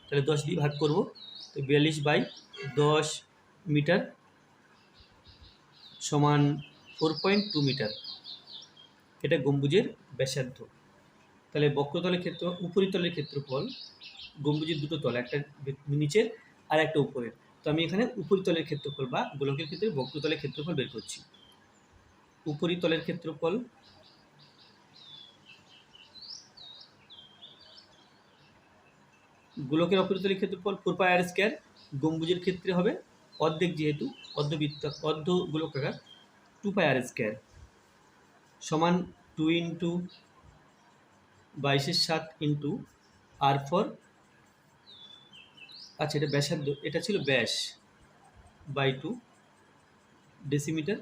তাহলে 10 দিয়ে ভাগ করব, তো 42/10 মিটার সমান 4.2 মিটার। এটা গম্বুজের ব্যাসার্ধ। তাহলে বক্রতলের উপরিতলের ক্ষেত্রফল, গম্বুজের দুটো তল, একটা নিচের আর একটা উপরের, তো আমি এখানে উপরিতলের ক্ষেত্রফল বা গোলকের ক্ষেত্রে বক্রতলের ক্ষেত্রফল বের করছি। উপরিতলের ক্ষেত্রফল গোলকের অপরিতলের ক্ষেত্রফল 4πr², গম্বুজের ক্ষেত্রে হবে অর্ধেক, যেহেতু অর্ধ গোলকাকার 2πr² সমান 2 ইন্টু 22/7 ইন্টু r4, আচ্ছা এটা ব্যাসার্ধ, এটা ছিল ব্যাস, বাই 2 ডেসিমিটার,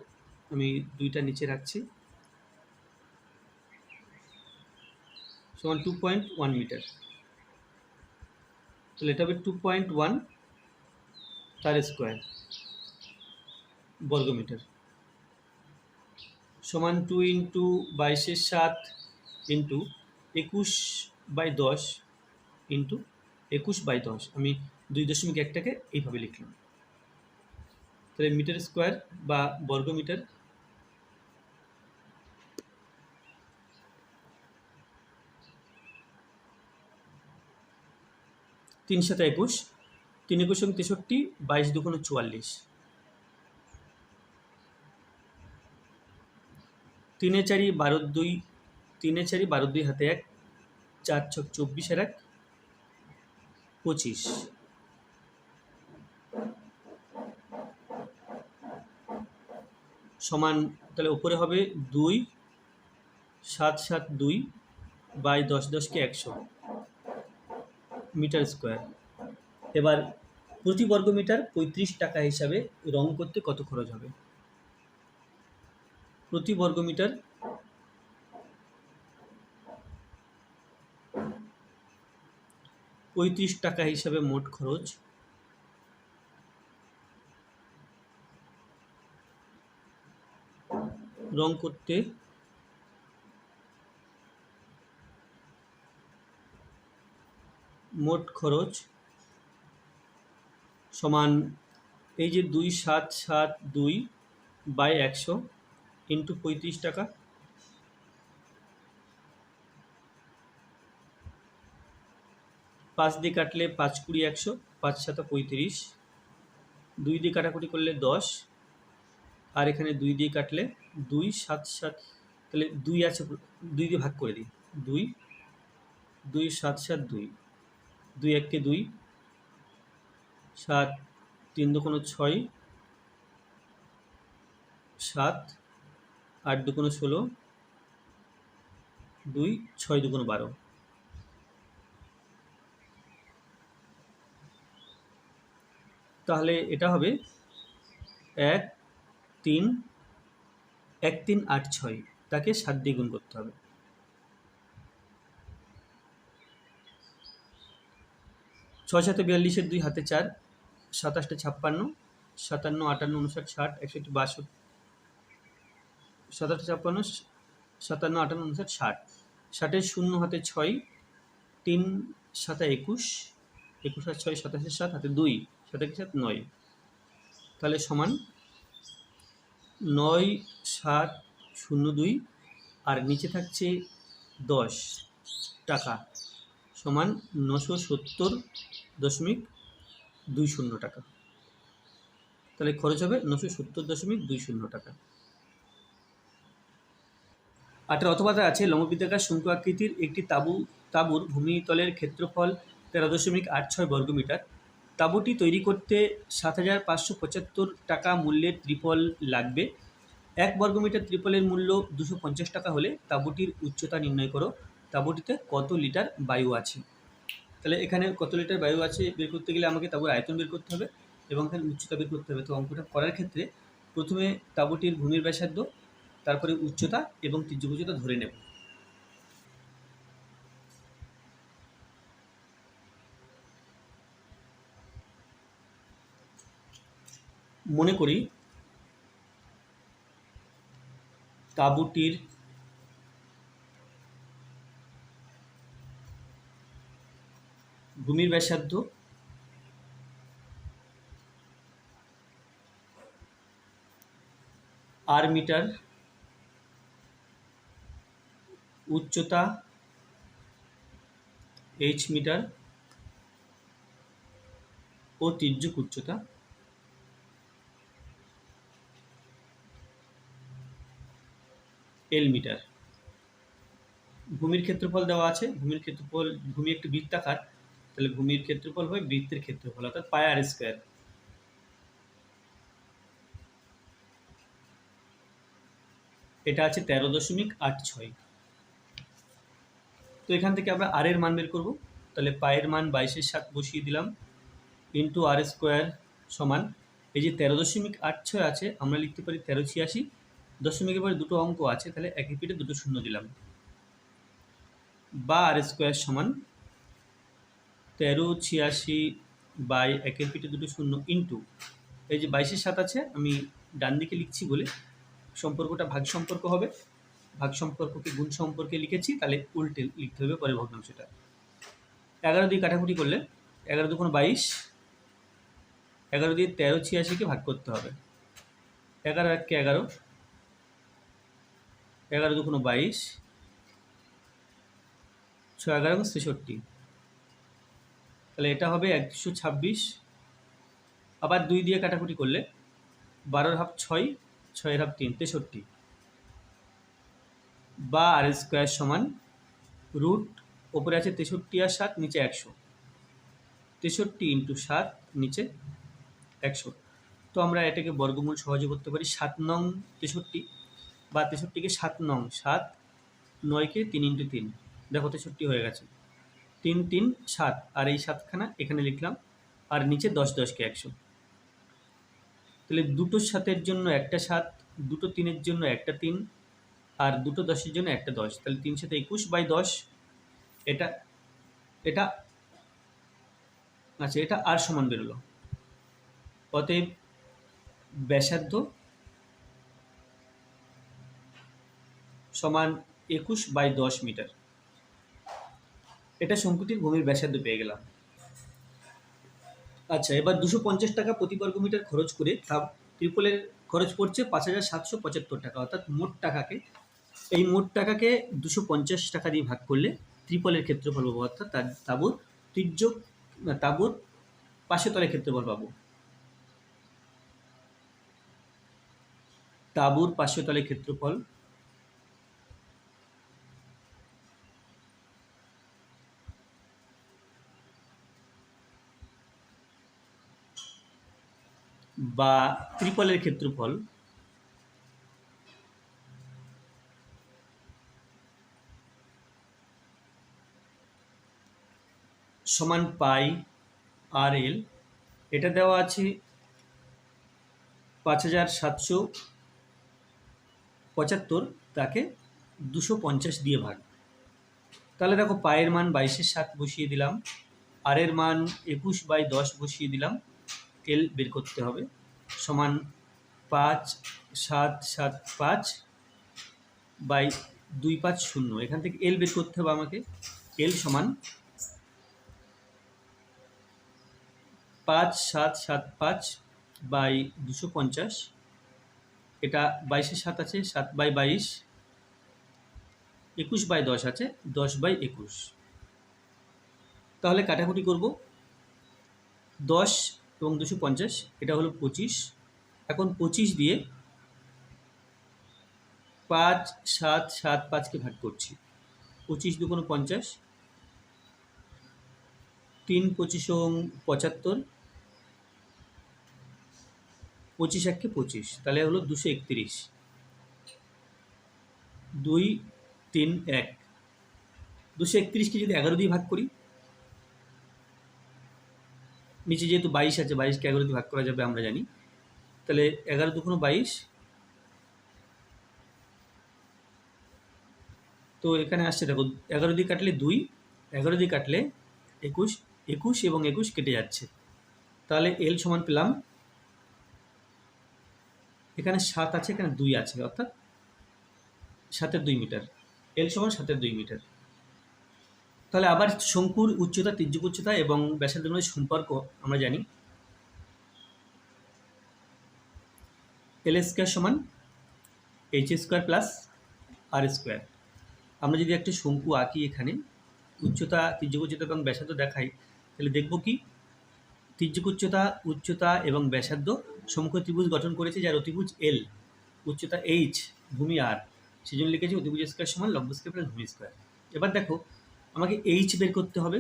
আমি দুইটা নিচে রাখছি, সমান 2.1 মিটার। তাহলে এটা হবে 2.1 তার স্কোয়ার বর্গমিটার সমান 2 ইন্টু 22/7 ইন্টু 21/10 ইন্টু 21/10, আমি 2.1টাকে এইভাবে লিখলাম। তাহলে মিটার স্কোয়ার বা বর্গমিটার তিন 7 21, 3 21 63, 22 2 44, 3 4 12 2, 3 4 12 2 হাতে 1, 4 6 24 আর 1 25, সমান, তাহলে উপরে হবে 2 7 7 2 বাই 10 10 কে 100 মিটার স্কোয়ার। এবার প্রতি বর্গমিটার 35 টাকা হিসাবে রং করতে কত খরচ হবে? প্রতি বর্গমিটার 35 টাকা হিসাবে মোট খরচ রং করতে মোট খরচ সমান, এই যে 2 7 7 2 বাই 100 ইন্টু 35 টাকা, 5 দিয়ে কাটলে 5 20 100, 5 7 35, 2 দিয়ে কাটাকুটি করলে 10, আর এখানে 2 দিয়ে কাটলে 2 7 7, তাহলে 2 আছে, 2 দিয়ে ভাগ করে দিই, 2 2 7 7 2, 2 1 কে 2, 7 3 2 6, 7 8 2 16, 2 6 2 12, তাহলে এটা হবে 1 3 1 3 8 6, তাকে 7 দিয়ে গুণ করতে হবে। 6 7 42 2 হাতে 4, 27 56, 57 58 59 60 61 62, 27 56 57 58 59 60, 60 0 হাতে 6, 3 7 21, 21 আর 6 27 7 হাতে 2, 7 7 9, তাহলে সমান 9 7 02 আর নিচে থাকছে 10 টাকা সমান 970.20 টাকা। তাহলে খরচ হবে 970.20 টাকা। 8 অথবা আছে লম্ববৃত্তাকার শঙ্কু আকৃতির একটি তাঁবুর ভূমিতলের ক্ষেত্রফল 13.86 বর্গমিটার। তাঁবুটি তৈরি করতে 7,575 টাকা মূল্যের ত্রিপল লাগবে। 1 বর্গমিটার ত্রিপলের মূল্য 250 টাকা হলে তাঁবুটির উচ্চতা নির্ণয় করো। তাঁবুটিতে কত লিটার বায়ু আছে? তাহলে এখানে কত লিটার বায়ু আছে বের করতে গেলে আমাকে তাঁবুর আয়তন বের করতে হবে এবং এখানে উচ্চতা বের করতে হবে। তো অঙ্কটা করার ক্ষেত্রে প্রথমে তাঁবুটির ভূমির ব্যাসার্ধ, তারপরে উচ্চতা এবং তির্যক উচ্চতা ধরে নেব। মনে করি তাঁবুটির ভূমির ব্যাসার্ধ আর মিটার, উচ্চতা এইচ মিটার ও তির্যক উচ্চতা এল মিটার। ভূমির ক্ষেত্রফল দেওয়া আছে। ভূমি একটি বৃত্তাকার, তাহলে ভূমির ক্ষেত্রফল হয় বৃত্তের ক্ষেত্রফল অর্থাৎ পাই আর স্কোয়ার। এটা আছে 13.86। তো এখান থেকে আমরা আর এর মান বের করব। তাহলে পায়ের মান 22/7 বসিয়ে দিলাম ইন্টু আর স্কোয়ার সমান এই যে 13.86 আছে আমরা লিখতে পারি 1386। দশমিকের পরে দুটো অঙ্ক আছে, তাহলে একই পিঠে দুটো শূন্য দিলাম, বা আর স্কোয়ার সমান 1386 বাই একের পিঠে দুটো শূন্য ইন্টু এই যে 22/7 আছে, আমি ডান দিকে লিখছি বলে সম্পর্কটা ভাগ সম্পর্ক হবে। ভাগ সম্পর্ককে গুণ সম্পর্কে লিখেছি, তাহলে উল্টে লিখতে হবে পরে ভগ্নাংশটা। 11 দিয়ে কাটাকুটি করলে 11 দুগুণ 22, 11 দিয়ে 1386কে ভাগ করতে হবে। 11 1 11, 11 দুগুণ 22, 6 11 63, তাহলে এটা হবে 126। আবার 2 দিয়ে কাটাকুটি করলে 12 হাফ 6, 6 হাফ 3, 63, বা আর স্কোয়ার সমান রুট ওপরে আছে 63 আর 7, নিচে 100, 63 ইন্টু 7 নিচে 100। তো আমরা এটাকে বর্গমূল সহজে করতে পারি। 7 নং 63 বা 63কে 7 নং 7, 9কে 3 ইন্টু 3, দেখো 63 হয়ে গেছে। 3 3 7 আর এই 7খানা এখানে লিখলাম, আর নিচে 10 10কে 100। তাহলে দুটো 7-এর জন্য একটা 7, দুটো 3-এর জন্য একটা 3, আর দুটো 10-এর জন্য একটা 10, তাহলে 3 7 21/10। এটা এটা আচ্ছা, এটা আর সমান বেরোলো। অতএব ব্যাসার্ধ সমান 21/10 মিটার। এটা শঙ্কুটির ভূমির ব্যাসার্ধ পেয়ে গেলাম। আচ্ছা, এবার 250 টাকা প্রতি বর্গ মিটার খরচ করে ত্রিপলের খরচ পড়ছে 5,775 টাকা, অর্থাৎ এই মোট টাকাকে 250 টাকা দিয়ে ভাগ করলে ত্রিপলের ক্ষেত্রফল পাবো, অর্থাৎ তাঁবুর পাশেতলের ক্ষেত্রফল পাবো। তাঁবুর পাশেতলের ক্ষেত্রফল বা ত্রিপলের ক্ষেত্রফল সমান পাই আর এল। এটা দেওয়া আছে 5,775, তাকে 250 দিয়ে ভাগ। তাহলে দেখো পায়ের মান 22/7 বসিয়ে দিলাম, আর এর মান 21/10 বসিয়ে দিলাম, এল বের করতে হবে সমান 5,775/250। এখান থেকে এল বের করতে হবে আমাকে। এল সমান 5,775/250, এটা 22/7 আছে, 7/22, 21/10 আছে, 10/21। তাহলে কাটাকুটি করব। 10 এবং 250, এটা হলো 25। এখন 25 দিয়ে 5, 7, 7, 5কে ভাগ করছি। 25 দুগুণ 50, 3 25 75, 25 1কে 25, তাহলে হলো 231। 2 3 1, 231কে যদি 11 দিয়ে ভাগ করি, নিচে যেহেতু 22 আছে, 22কে 11 দিয়ে ভাগ করা যাবে আমরা জানি, তাহলে 11 দুগুণ 22। তো এখানে আসছে দেখো, 11 দিয়ে কাটলে 2, 11 দিয়ে কাটলে 21, 21 এবং 21 কেটে যাচ্ছে। তাহলে এল সমান পেলাম, এখানে 7 আছে, এখানে 2 আছে, অর্থাৎ 7-এর 2 মিটার। এল সমান 7-এর 2 মিটার। তাহলে আবার শঙ্কুর উচ্চতা, তির্যক উচ্চতা এবং ব্যাসার্ধের মধ্যে সম্পর্ক আমরা জানি। এল স্কোয়ার সমান এইচ স্কোয়ার প্লাস আর স্কোয়ার। আমরা যদি একটা শঙ্কু আঁকি, এখানে উচ্চতা, তির্যক উচ্চতা এবং ব্যাসার্ধ দেখাই, তাহলে দেখব কি তির্যক উচ্চতা, উচ্চতা এবং ব্যাসার্ধ সমকোণ ত্রিভুজ গঠন করেছে, যার অতিভুজ এল, উচ্চতা এইচ, ভূমি আর। সেই জন্য লিখেছি অতিভুজ স্কোয়ার সমান লম্ব স্কোয়ার প্লাস ভূমি স্কোয়ার। এবার দেখো, আমাকে এইচ বের করতে হবে।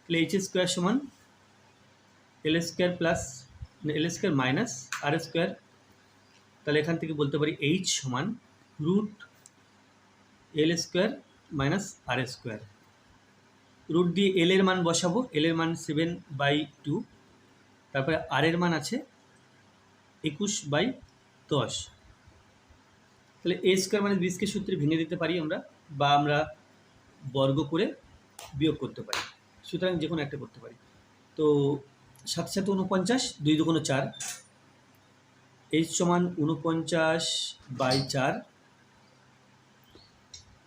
তাহলে এইচ স্কোয়ার সমান এল square plus L square minus আর স্কোয়ার। তাহলে এখান থেকে বলতে পারি এইচ সমান রুট এল স্কোয়ার মাইনাস আর স্কোয়ার। রুট দিয়ে এল এর মান বসাবো, এল এর মান 7/2, তারপরে আর এর মান আছে 21/10। তাহলে এ স্কোয়ার মানে বিশকে সূত্রে ভেঙে দিতে পারি আমরা, বা আমরা বর্গ করে বিয়োগ করতে পারি, সুতরাং যে কোনো একটা করতে পারি। তো 7 7 49, 2 2 4, এইচ সমান 49/4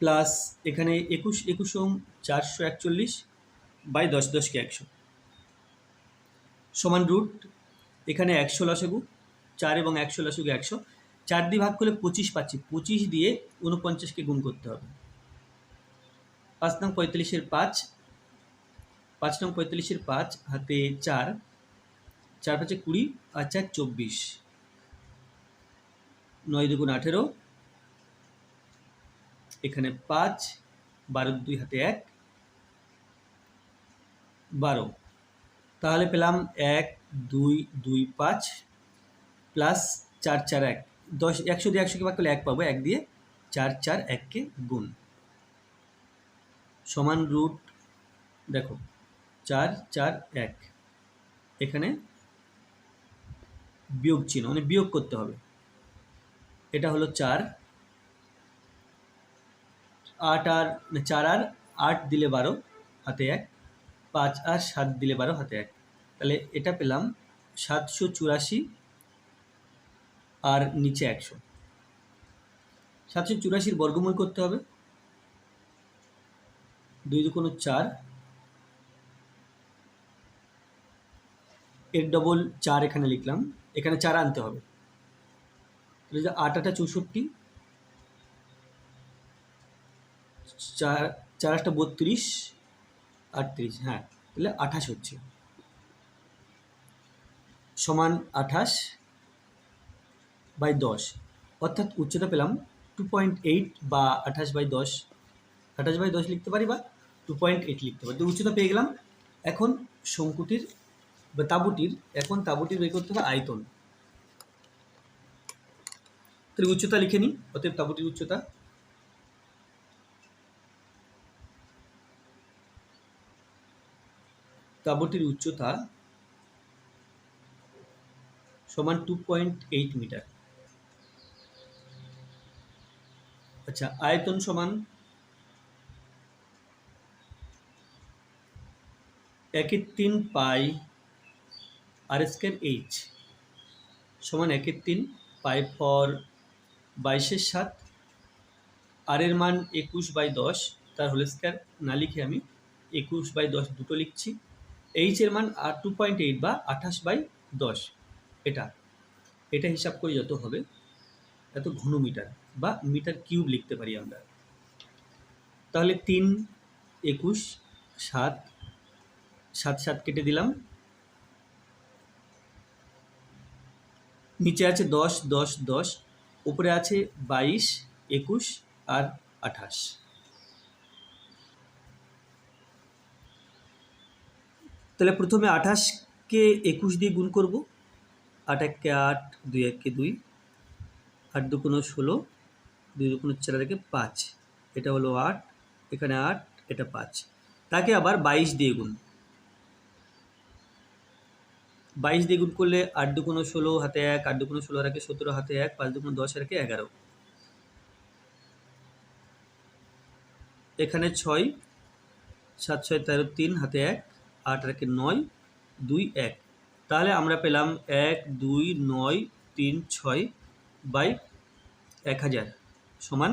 প্লাস এখানে 21 21 441/10, 10কে 100 সমান রুট, এখানে 100 লসাগু, 4 এবং 100 লসাগু 100, 4 দিয়ে ভাগ করলে 25 পাচ্ছি, 25 দিয়ে 49কে গুণ করতে হবে। 5 নং 45-এর 5, 5 নং 45-এর 5 হাতে 4, 4 5 20 আর 4 24, 9 2 18, এখানে 5, 12 2 হাতে 1, 12। তাহলে পেলাম 1 2 2 5 প্লাস 4 4 1, 10, 100 দিয়ে 100কে ভাগ করলে 1 পাবো, 1 দিয়ে 4 4 1কে গুণ সমান রুট, দেখো 4 4 1, এখানে বিয়োগ চিহ্ন, মানে বিয়োগ করতে হবে। এটা হলো 4, 8 আর 4 আর 8 দিলে 12 হাতে 1, 5 আর 7 দিলে 12 হাতে 1, তাহলে এটা পেলাম 784 আর নিচে 100। 784-র বর্গমূল করতে হবে, 2 2 4, এর ডবল 4 এখানে লিখলাম, এখানে 4 আনতে হবে। 8 8 64, 4 4 8 32, 38, হ্যাঁ, তাহলে 28 হচ্ছে, সমান 28/10, অর্থাৎ উচ্চতা পেলাম 2.8 বা 28/10, 28/10 লিখতে পারি বা 2.8 লিখতে পারি। তো উচ্চতা পেয়ে গেলাম। এখন শঙ্কুটির বা তাঁবুটির বের করতে হবে আয়তন। তাহলে উচ্চতা লিখে নিই, অতএব তাঁবুটির উচ্চতা সমান 2.8 মিটার। আচ্ছা, আয়তন সমান 1/3 পাই আর স্কোয়ার এইচ সমান 1/3 পাই ফর 22/7, আর এর মান 21/10, তার হোল স্কোয়ার না লিখে আমি 21/10 দুটো লিখছি। এইচ এর মান 2.8 বা 28/10, এটা হিসাব করে যত হবে এত ঘনমিটার বা মিটার কিউব লিখতে পারি আমরা। তাহলে 3 21 7 7 7 কেটে দিলাম, নিচে আছে 10 10 10, উপরে আছে 22 21 আর 28। তাহলে প্রথমে 28কে 21 দিয়ে গুণ করব। 8 1 8, 2 1 2, 8 2 16, 2 2 4 থেকে 5, এটা হলো 8, এখানে 8, এটা 5। তাকে আবার 22 দিয়ে গুণ। 22 দিয়ে গুণ করলে 8 2 16 হাতে 1, 8 2 16 আর 17 হাতে 1, 5 2 10 আর 11। এখানে 6, 7 6 13, 3 হাতে 1, 8 আর 9, 2 1। তাহলে আমরা পেলাম 1 2 9 3 6 বাই 1000 সমান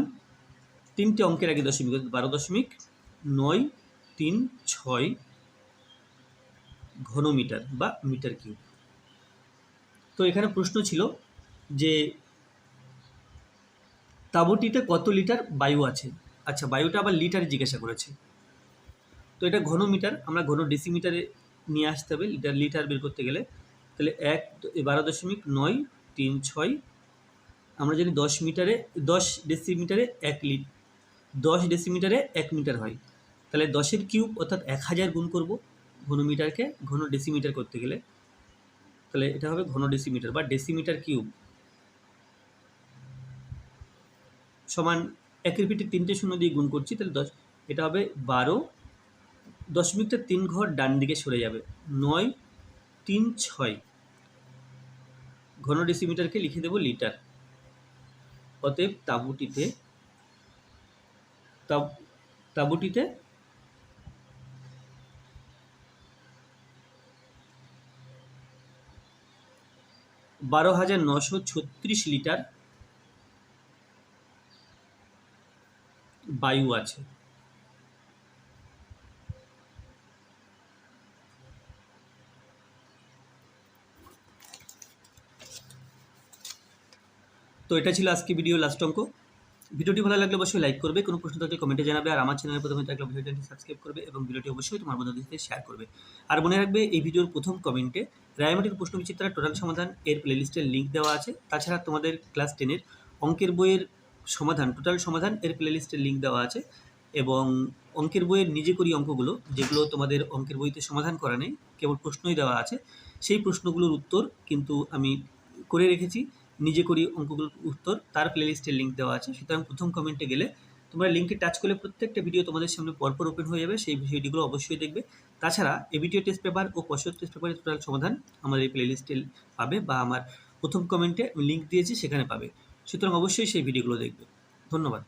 3টে অঙ্কের আগে দশমিক 12.936 ঘনমিটার বা মিটার কিউব। তো এখানে প্রশ্ন ছিল যে তাঁবুটিতে কত লিটার বায়ু আছে। আচ্ছা, বায়ুটা আবার লিটারে জিজ্ঞাসা করেছে। তো এটা ঘনমিটার, আমরা ঘন ডেসিমিটারে নিয়ে আসতে হবে লিটার বের করতে গেলে। তাহলে 12.936, আমরা জানি 10 ডেসিমিটারে 10 ডেসিমিটারে 1 মিটার হয়। তাহলে 10-এর কিউব অর্থাৎ 1000 গুণ করব ঘনমিটারকে ঘন ডেসিমিটার করতে গেলে। তাহলে এটা হবে ঘন ডেসিমিটার বা ডেসিমিটার কিউব সমান 1-এর পিঠে 3টে শূন্য দিয়ে গুণ করছি, তাহলে 10, এটা হবে 12, দশমিকটা 3 ঘর ডান দিকে সরে যাবে, 9 3 6। ঘন ডেসিমিটারকে লিখে দেব লিটার। অতএব তাঁবুটিতে 12,936 লিটার বায়ু আছে। তো এটা ছিল আজকে ভিডিও লাস্ট অঙ্ক। ভিডিওটি ভালো লাগলে অবশ্যই লাইক করবে, কোনো প্রশ্ন থাকলে কমেন্টে জানাবে, আর আমার চ্যানেলে প্রথমে থাকলে ভিডিওটি সাবস্ক্রাইব করবে এবং ভিডিওটি অবশ্যই তোমার বন্ধুদের সাথে শেয়ার করবে। আর মনে রাখবে এই ভিডিওর প্রথম কমেন্টে রায়মাটির প্রশ্নবিচিত্রার টোটাল সমাধান এর প্লেলিস্টের লিঙ্ক দেওয়া আছে। তাছাড়া তোমাদের ক্লাস 10-এর অঙ্কের বইয়ের সমাধান টোটাল সমাধান এর প্লেলিস্টের লিঙ্ক দেওয়া আছে, এবং অঙ্কের বইয়ের নিজে করি অঙ্কগুলো যেগুলো তোমাদের অঙ্কের বইতে সমাধান করা নেই, কেবল প্রশ্নই দেওয়া আছে, সেই প্রশ্নগুলোর উত্তর কিন্তু আমি করে রেখেছি। নিজে করি অঙ্কগুলোর উত্তর তার প্লেলিস্টের লিঙ্ক দেওয়া আছে। সুতরাং প্রথম কমেন্টে গেলে তোমরা লিঙ্কে টাচ করলে প্রত্যেকটা ভিডিও তোমাদের সামনে পরপর ওপেন হয়ে যাবে, সেই ভিডিওগুলো অবশ্যই দেখবে। তাছাড়া এবিটিও টেস্ট পেপার ও পর্ষদ টেস্ট পেপারের টোটাল সমাধান আমাদের এই প্লেলিস্টে পাবে, বা আমার প্রথম কমেন্টে লিঙ্ক দিয়েছি সেখানে পাবে। সুতরাং অবশ্যই সেই ভিডিওগুলো দেখবে। ধন্যবাদ।